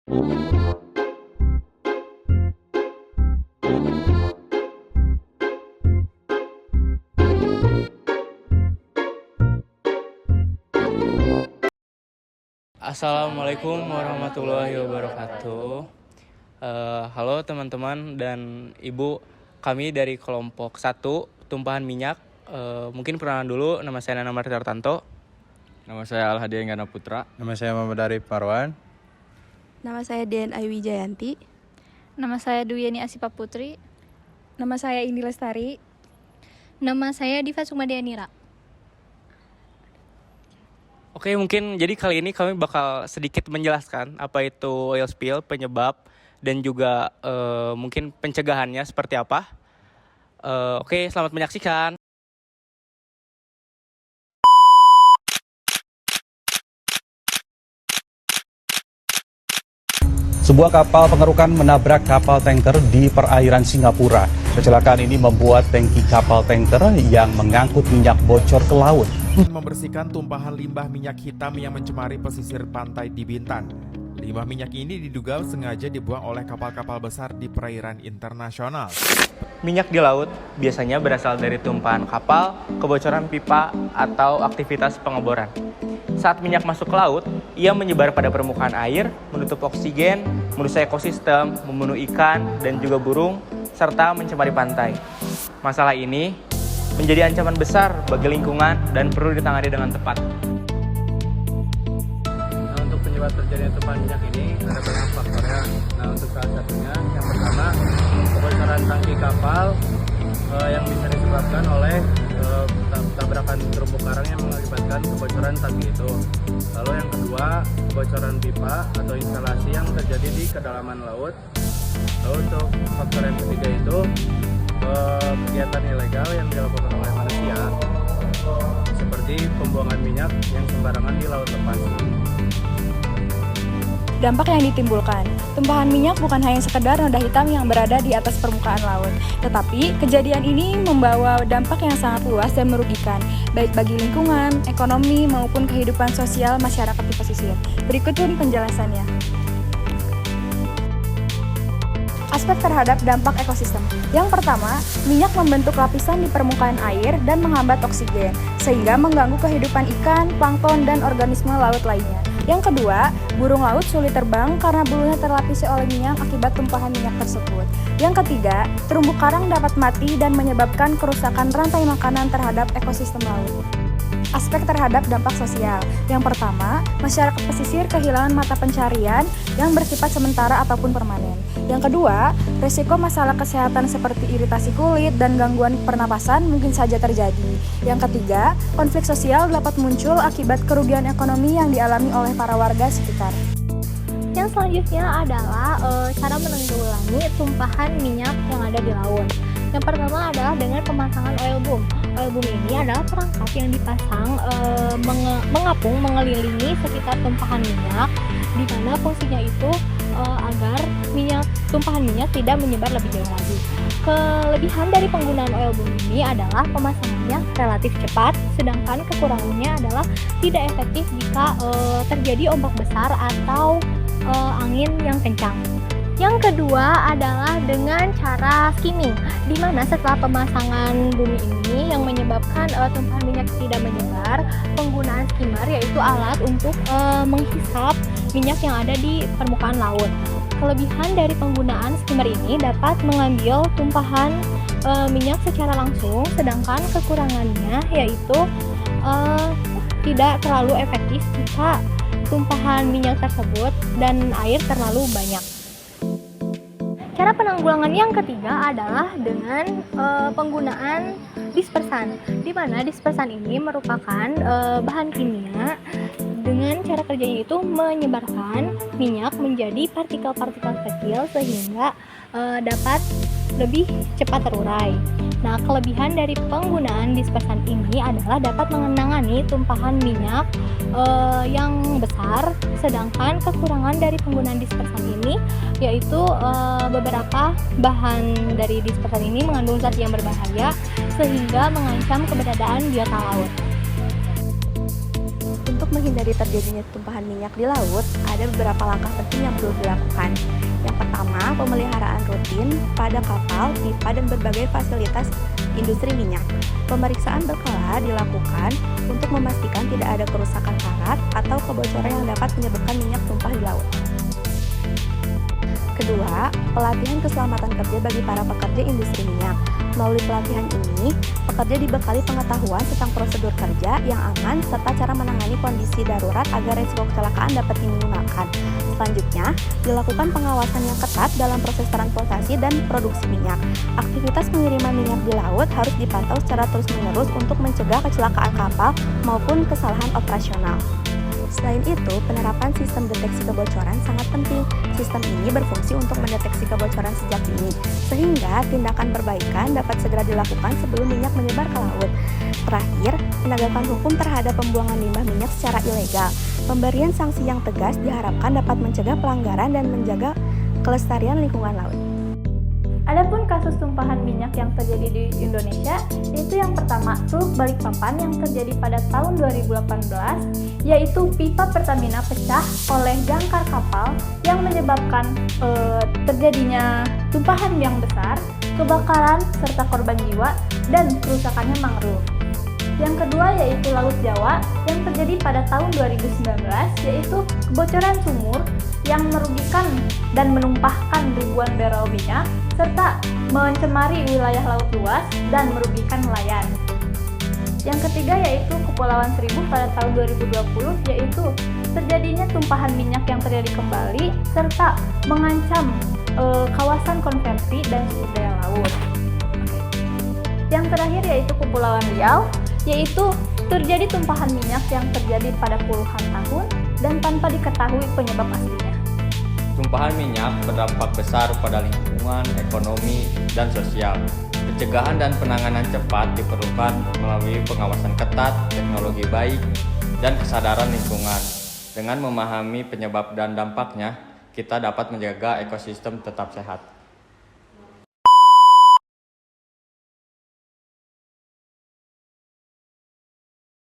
Assalamualaikum warahmatullahi wabarakatuh. Halo teman-teman dan ibu, kami dari kelompok 1 tumpahan minyak. Mungkin perkenalan dulu, nama saya Nana Marta Tartanto. Nama saya Alhadi Enggana Putra. Nama saya Muhammad Arif Marwan. Nama saya Dian Ayu Wijayanti. Nama saya Duyeni Asipa Putri. Nama saya Indi Lestari. Nama saya Diva Sumadianira. Oke, mungkin jadi kali ini kami bakal sedikit menjelaskan apa itu oil spill, penyebab, dan juga mungkin pencegahannya seperti apa. Oke, selamat menyaksikan. Sebuah kapal pengerukan menabrak kapal tanker di perairan Singapura. Kecelakaan ini membuat tangki kapal tanker yang mengangkut minyak bocor ke laut. Membersihkan tumpahan limbah minyak hitam yang mencemari pesisir pantai di Bintan. Limbah minyak ini diduga sengaja dibuang oleh kapal-kapal besar di perairan internasional. Minyak di laut biasanya berasal dari tumpahan kapal, kebocoran pipa, atau aktivitas pengeboran. Saat minyak masuk ke laut, ia menyebar pada permukaan air, menutup oksigen, merusak ekosistem, membunuh ikan dan juga burung, serta mencemari pantai. Masalah ini menjadi ancaman besar bagi lingkungan dan perlu ditangani dengan tepat. Nah, untuk penyebab terjadinya tumpahan minyak ini ada banyak faktornya. Nah, untuk salah satunya yang pertama kebocoran tangki kapal yang bisa disebabkan oleh tabrakan terumbu karang yang mengakibatkan kebocoran tangki itu. Lalu yang kedua, kebocoran pipa atau instalasi yang terjadi di kedalaman laut. Lalu untuk faktor yang ketiga itu kegiatan ilegal yang dilakukan oleh manusia, seperti pembuangan minyak yang sembarangan di laut lepas. Dampak yang ditimbulkan. Tumpahan minyak bukan hanya sekedar noda hitam yang berada di atas permukaan laut, tetapi kejadian ini membawa dampak yang sangat luas dan merugikan, baik bagi lingkungan, ekonomi, maupun kehidupan sosial masyarakat di pesisir. Berikut ini penjelasannya. Aspek terhadap dampak ekosistem. Yang pertama, minyak membentuk lapisan di permukaan air dan menghambat oksigen, sehingga mengganggu kehidupan ikan, plankton, dan organisme laut lainnya. Yang kedua, burung laut sulit terbang karena bulunya terlapisi oleh minyak akibat tumpahan minyak tersebut. Yang ketiga, terumbu karang dapat mati dan menyebabkan kerusakan rantai makanan terhadap ekosistem laut. Aspek terhadap dampak sosial. Yang pertama, masyarakat pesisir kehilangan mata pencarian yang bersifat sementara ataupun permanen. Yang kedua, risiko masalah kesehatan seperti iritasi kulit dan gangguan pernapasan mungkin saja terjadi. Yang ketiga, konflik sosial dapat muncul akibat kerugian ekonomi yang dialami oleh para warga sekitar. Yang selanjutnya adalah cara menanggulangi tumpahan minyak yang ada di laut. Yang pertama adalah dengan pemasangan oil boom. Oil boom ini adalah perangkat yang dipasang mengapung mengelilingi sekitar tumpahan minyak, di mana fungsinya itu agar tumpahan minyak tidak menyebar lebih jauh lagi. Kelebihan dari penggunaan oil boom ini adalah pemasangannya relatif cepat, sedangkan kekurangannya adalah tidak efektif jika terjadi ombak besar atau angin yang kencang. Yang kedua adalah dengan cara skimming, di mana setelah pemasangan bumi ini yang menyebabkan tumpahan minyak tidak menyebar, penggunaan skimmer yaitu alat untuk menghisap minyak yang ada di permukaan laut. Kelebihan dari penggunaan skimmer ini dapat mengambil tumpahan minyak secara langsung, sedangkan kekurangannya yaitu tidak terlalu efektif jika tumpahan minyak tersebut dan air terlalu banyak. Cara penanggulangan yang ketiga adalah dengan penggunaan dispersan, di mana dispersan ini merupakan bahan kimia dengan cara kerjanya itu menyebarkan minyak menjadi partikel-partikel kecil sehingga dapat lebih cepat terurai. Nah, kelebihan dari penggunaan dispersan ini adalah dapat menangani tumpahan minyak yang besar, sedangkan kekurangan dari penggunaan dispersan ini yaitu beberapa bahan dari dispersan ini mengandung zat yang berbahaya sehingga mengancam keberadaan biota laut. Untuk menghindari terjadinya tumpahan minyak di laut, ada beberapa langkah penting yang perlu dilakukan. Yang pertama, pemeliharaan rutin pada kapal, pipa, dan berbagai fasilitas industri minyak. Pemeriksaan berkala dilakukan untuk memastikan tidak ada kerusakan karat atau kebocoran yang dapat menyebabkan minyak tumpah di laut. Kedua, pelatihan keselamatan kerja bagi para pekerja industri minyak. Melalui pelatihan ini, pekerja dibekali pengetahuan tentang prosedur kerja yang aman serta cara menangani kondisi darurat agar risiko kecelakaan dapat diminimalkan. Selanjutnya, dilakukan pengawasan yang ketat dalam proses transportasi dan produksi minyak. Aktivitas pengiriman minyak di laut harus dipantau secara terus-menerus untuk mencegah kecelakaan kapal maupun kesalahan operasional. Selain itu, penerapan sistem deteksi kebocoran sangat penting. Sistem ini berfungsi untuk mendeteksi kebocoran sejak dini, sehingga tindakan perbaikan dapat segera dilakukan sebelum minyak menyebar ke laut. Terakhir, penegakan hukum terhadap pembuangan limbah minyak secara ilegal. Pemberian sanksi yang tegas diharapkan dapat mencegah pelanggaran dan menjaga kelestarian lingkungan laut. Adapun kasus tumpahan minyak yang terjadi di Indonesia, yaitu yang pertama Teluk Balikpapan yang terjadi pada tahun 2018, yaitu pipa Pertamina pecah oleh jangkar kapal yang menyebabkan terjadinya tumpahan yang besar, kebakaran serta korban jiwa dan kerusakannya mangrove. Yang kedua yaitu Laut Jawa yang terjadi pada tahun 2019, yaitu kebocoran sumur yang merugikan dan menumpahkan ribuan barel minyak serta mencemari wilayah laut luas dan merugikan nelayan. Yang ketiga yaitu Kepulauan Seribu pada tahun 2020, yaitu terjadinya tumpahan minyak yang terjadi kembali serta mengancam kawasan konversi dan sumber daya laut. Yang terakhir yaitu Kepulauan Riau, yaitu terjadi tumpahan minyak yang terjadi pada puluhan tahun dan tanpa diketahui penyebab aslinya. Tumpahan minyak berdampak besar pada lingkungan, ekonomi, dan sosial. Pencegahan dan penanganan cepat diperlukan melalui pengawasan ketat, teknologi baik, dan kesadaran lingkungan. Dengan memahami penyebab dan dampaknya, kita dapat menjaga ekosistem tetap sehat.